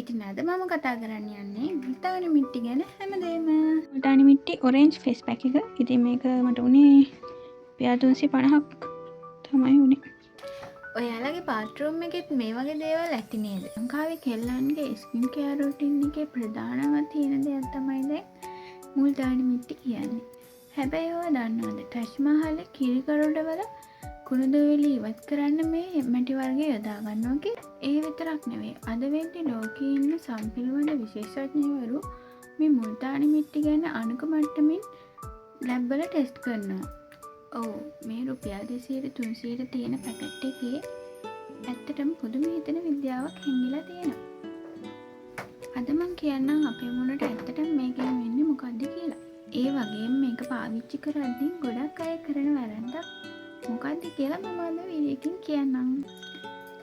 ඉතින් අද මම කතා කරන්න යන්නේ මුල්තානි මිටි ගැන හැමදේම. මුල්තානි මිටි ඔරෙන්ජ් ෆේස් පැක් එක. ඉතින් මේක මට උනේ ₹350ක් තමයි උනේ. ඔයාලගේ බාත්රූම් එකෙත් මේ වගේ දේවල් ඇති නේද? ලංකාවේ කෙල්ලන්ගේ ස්කින් කෙයාර් රුටින් එකේ ප්‍රධානම තියෙන දෙයක් තමයි දැන් මුල්තානි මිටි කියන්නේ. හැබැයි ඔයා දන්නවද ටච් මහල් කිරිකරුඩවල කුණුදුවිලි ඉවත් කරන්න මේ මැටි වර්ගය යොදා ගන්නවා කියලා. ඒ විතරක් නෙවෙයි. අද වෙද්දී ලෝකේ ඉන්න සම්පිළිවඳ විශේෂඥවරු මේ මුල්තානි මිටි ගැන අණුක මට්ටමින් ලැබ් වල ටෙස්ට් කරනවා. ඔව් මේ රුපියල් 200-300 තියෙන පැකට් එකේ ඇත්තටම පුදුම හිතෙන විද්‍යාවක් හැංගිලා තියෙනවා. අද මම කියන්නම් අපේ මුණට ඇත්තටම මේකෙන් වෙන්නේ මොකද්ද කියලා. ඒ වගේම මේක පාවිච්චි කරද්දී ගොඩක් අය කරන වැරද්දක් මොකද්ද කියලා මම අද වීඩියෝ එකකින් කියන්නම්.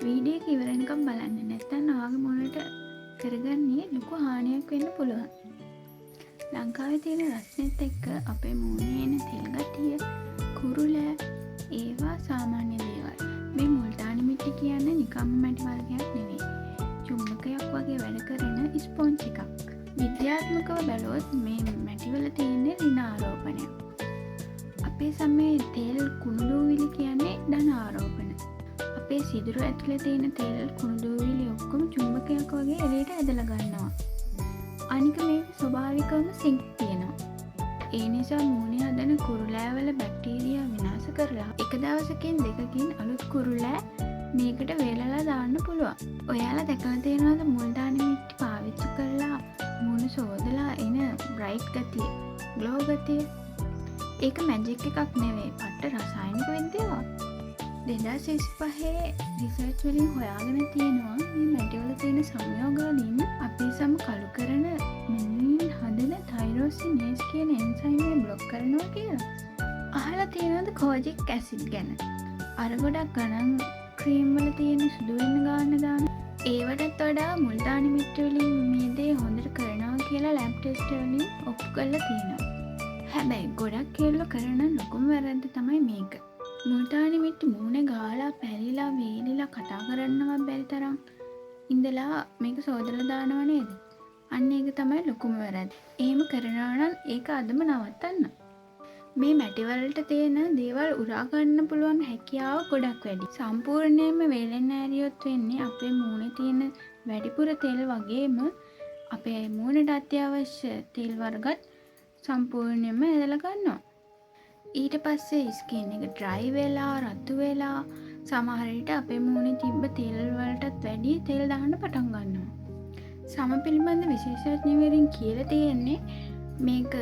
වීඩියෝ එක ඉවර වෙනකම් බලන්න. නැත්නම් ඔයාගේ මොනට කරගන්නේ ලොකු හානියක් වෙන්න පුළුවන්. ලංකාවේ තියෙන රස්නෙත් එක්ක අපේ මූණේ එන තෙල් ගතිය, කුරුල ඒවා සාමාන්‍ය දේවල්. මේ මුල්තානි මිටි කියන්නේ නිකම්ම මැටි වර්ගයක් නෙවෙයි. චුම්බකයක් වගේ වැඩ කරන ස්පොන්ජ් එකක්. විද්‍යාත්මකව බැලුවොත් මේ මැටිවල තියෙන ඍණ ආරෝපණයක්. අපේ සමේ තෙල් කුණුදුවිලි කියන්නේ ධන ආරෝපණ. අපේ සිදුරු ඇතුලේ තියෙන තෙල් කුණුදුවිලි ඔක්කොම චුම්බකයක් වගේ එළියට ඇදලා ගන්නවා. අනික මේක ස්වභාවිකවම සිංක් තියෙනවා. ඒ නිසා මූණේ හදන කුරුලෑවල බැක්ටීරියා විනාශ කරලා එක දවසකින් දෙකකින් අලුත් කුරුලෑ මේකට වේලලා දාන්න පුළුවන්. ඔයාලා දැකලා තියෙනවද මුල්තානි මිටි පාවිච්චි කරලා මූණ සෝදලා එන බ්‍රයිට් ගතිය, ග්ලෝ ගතිය? ඒක මැජික් එකක් නෙවෙයි, පට්ට රසායනික විද්‍යාවක්. 2025 රිසර්ච් වලින් හොයාගෙන තියෙනවා මේ මැටිවල තියෙන සංයෝග වලින් අපේ සම කළු කරන මෙලනින් හදන තයිරොසිනේස් කියන එන්සයිම් එක බ්ලොක් කරනවා කියලා. අහලා තියෙනවද කෝජික් ඇසිඩ් ගැන? අර ගොඩක් ගණන් ක්‍රීම් වල තියෙන සුදු වෙන ගාන දාන ඒවටත් වඩා මුල්තානි මිටි වලින් මේ දේ හොඳට කරනවා කියලා ලැබ් ටෙස්ට් වලින් ඔප්පු කරලා තියෙනවා. හැබැයි ගොඩක් කෙල්ලෝ කරන ලොකුම වැරද්ද තමයි මේක. මුල්තානි මිටි මූණේ ගාලා පැලිලා වේලිලා කතා කරන්නවත් බැරි තරම් ඉඳලා මේක සෝදලා දානව නේද? අන්න ඒක තමයි ලොකුම වැරද්ද. එහෙම කරනවා නම් ඒක අදම නවත්තන්න. මේ මැටි වලට තියෙන දේවල් උරා ගන්න පුළුවන් හැකියාව ගොඩක් වැඩි. සම්පූර්ණයෙන්ම වේලෙන්න ඇරියොත් වෙන්නේ අපේ මූණේ තියෙන වැඩිපුර තෙල් වගේම අපේ මූණට අත්‍යවශ්‍ය තෙල් වර්ගත් සම්පූර්ණයෙන්ම ඇදලා ගන්නවා. ඊට පස්සේ ස්කින් එක ඩ්‍රයි වෙලා රතු වෙලා සමහර විට අපේ මූණේ තිබ්බ තෙල් වලටත් වැඩි තෙල් දාන්න පටන් ගන්නවා. සම පිළිබඳ විශේෂඥවරින් කියලා තියෙන්නේ මේක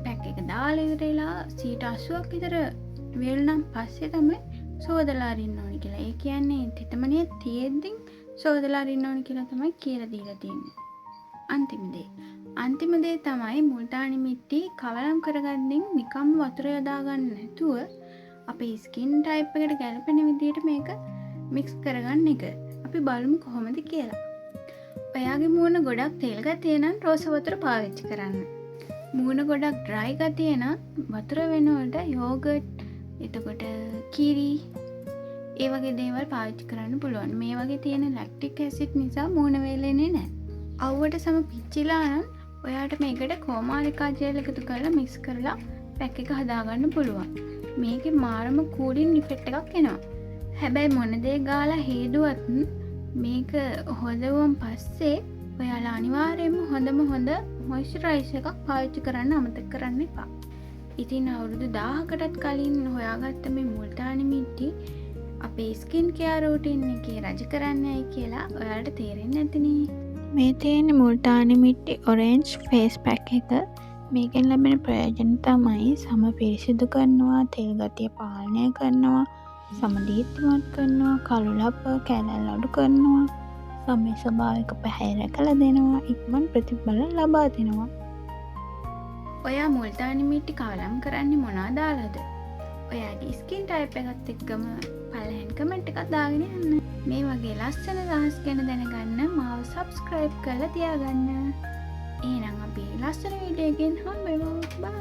පැක් එක දාලා ඉවරලා 80ක් විතර වේලුණාන් පස්සේ තමයි සෝදලා අරින්න ඕනි කියලා. ඒ කියන්නේ තෙතමනේ තියෙද්දි සෝදලා අරින්න ඕනි කියලා තමයි කියලා දීලා තියෙන්නේ. අන්තිම දේ තමයි මුල්තානි මිටි කවලම් කරගන්නින් නිකම් වතුර යොදා ගන්න නැතුව අපේ ස්කින් ටයිප් එකට ගැලපෙන විදිහට මේක මික්ස් කරගන්න එක. අපි බලමු කොහොමද කියලා. ඔයාගේ මූණ ගොඩක් තෙල් ගතිය නම් රෝස වතුර පාවිච්චි කරන්න. මූණ ගොඩක් ඩ්‍රයි ගතිය නම් වතුර වෙනුවට යෝගට්, එතකොට කිරි ඒ වගේ දේවල් පාවිච්චි කරන්න පුළුවන්. මේ වගේ තියෙන ලැක්ටික් ඇසිඩ් නිසා මූණ වේලෙන්නේ නැහැ. අවුවට සම පිච්චිලා නම් ඔයාට මේකට කෝමාරිකා ජෙල් එකතු කරලා මික්ස් කරලා පැක් එක හදාගන්න පුළුවන්. මේකේ මාරම කූලින් ඉෆෙක්ට් එකක් එනවා. හැබැයි මොන දේ ගාලා හේදුවත් මේක හොදවුවන් පස්සේ ඔයාලා අනිවාර්යයෙන්ම හොඳ මොයිස්චරයිසර් එකක් පාවිච්චි කරන්න අමතක කරන්න එපා. ඉතින් අවුරුදු 1000කටත් කලින් හොයාගත්ත මේ මුල්තානි මිටි අපේ ස්කින් කෙයාර් රූටින් එකේ රජ කරන්නයි කියලා ඔයාලට තේරෙන්නේ නැතිනේ. මේ තියෙන මුල්තානි මිටි ඔරෙන්ජ් ෆේස් පැක් එක. මේකෙන් ලැබෙන ප්‍රයෝජන තමයි සම පිරිසිදු කරනවා, තෙල් ගතිය පාලනය කරනවා, සම දීප්තිමත් කරනවා, කළු ලප කැලැල් අඩු කරනවා, සමේ ස්වභාවික පැහැය රැකලා දෙනවා, ඉක්මන් ප්‍රතිඵල ලබා දෙනවා. ඔයා මුල්තානි මිටි කවලම් කරන්නේ මොනවද දාලාද? ඔයාගේ ස්කින් ටයිප් එකත් එක්කම පළවෙනි කමෙන්ට් එකක් දාගෙන යන්න. මේ වගේ ලස්සන රහස් ගැන දැනගන්න මාව subscribe කරලා තියාගන්න. එහෙනම් අපි ලස්සන වීඩියෝ එකකින් හම්බෙමු. බයි.